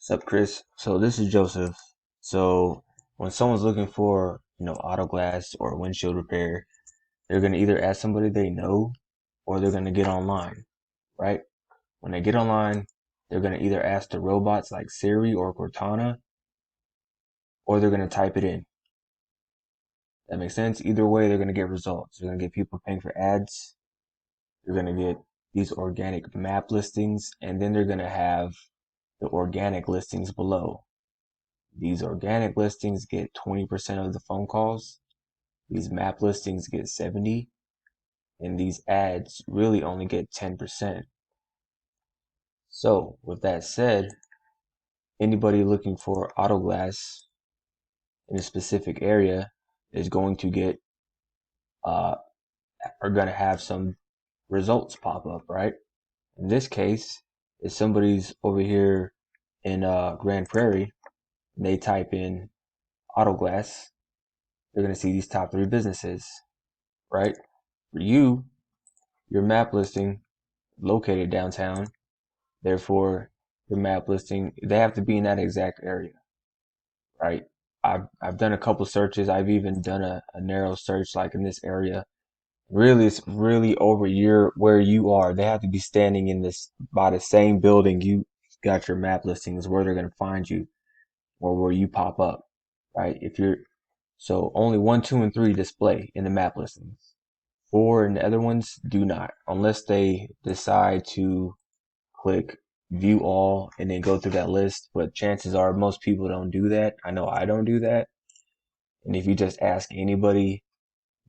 What's up, Chris? So this is Joseph. So when someone's looking for, auto glass or windshield repair, they're gonna either ask somebody they know or they're gonna get online, right? When they get online, they're gonna either ask the robots like Siri or Cortana, or they're gonna type it in. That makes sense? Either way, they're gonna get results. They're gonna get people paying for ads. They're gonna get these organic map listings, and then they're gonna have the organic listings below. These organic listings get 20% of the phone calls. These map listings get 70, and these ads really only get 10%. So with that said, anybody looking for auto glass in a specific area is going to get, uh, are going to have some results pop up, right? In this case, if somebody's over here in, Grand Prairie, and they type in auto glass, they're going to see these top 3 businesses, right? For you, your map listing located downtown. Therefore, your map listing, they have to be in that exact area, right? I've done a couple searches. I've even done a narrow search like in this area. Really, it's really over your where you are. They have to be standing in this by the same building you got your map listings where they're gonna find you or where you pop up, right? If you're so only 1, 2, and 3 display in the map listings. 4 and the other ones do not, unless they decide to click view all and then go through that list. But chances are most people don't do that. I know I don't do that. And if you just ask anybody,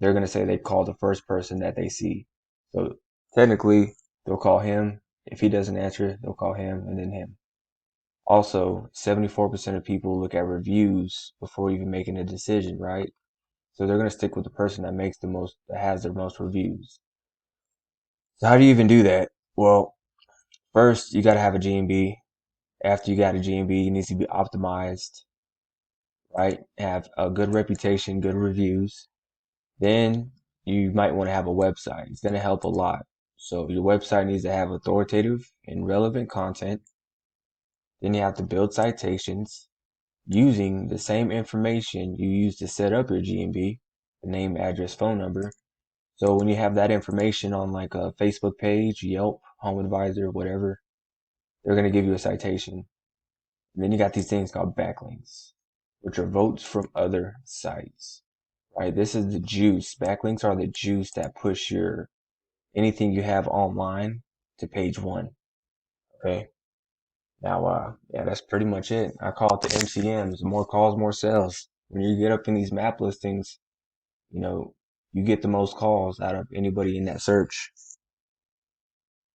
they're going to say they call the first person that they see. So technically, they'll call him. If he doesn't answer, they'll call him and then him. Also, 74% of people look at reviews before even making a decision, right? So they're going to stick with the person that has the most reviews. So how do you even do that? Well, first, you got to have a GMB. After you got a GMB, it needs to be optimized, right? Have a good reputation, good reviews. Then you might want to have a website. It's going to help a lot. So your website needs to have authoritative and relevant content. Then you have to build citations using the same information you use to set up your GMB, the name, address, phone number. So when you have that information on like a Facebook page, Yelp, Home Advisor, whatever, they're going to give you a citation. And then you got these things called backlinks, which are votes from other sites, right? This is the juice. Backlinks are the juice that push anything you have online to page 1. Okay. Now, yeah, that's pretty much it. I call it the MCMs, more calls, more sales. When you get up in these map listings, you know, you get the most calls out of anybody in that search.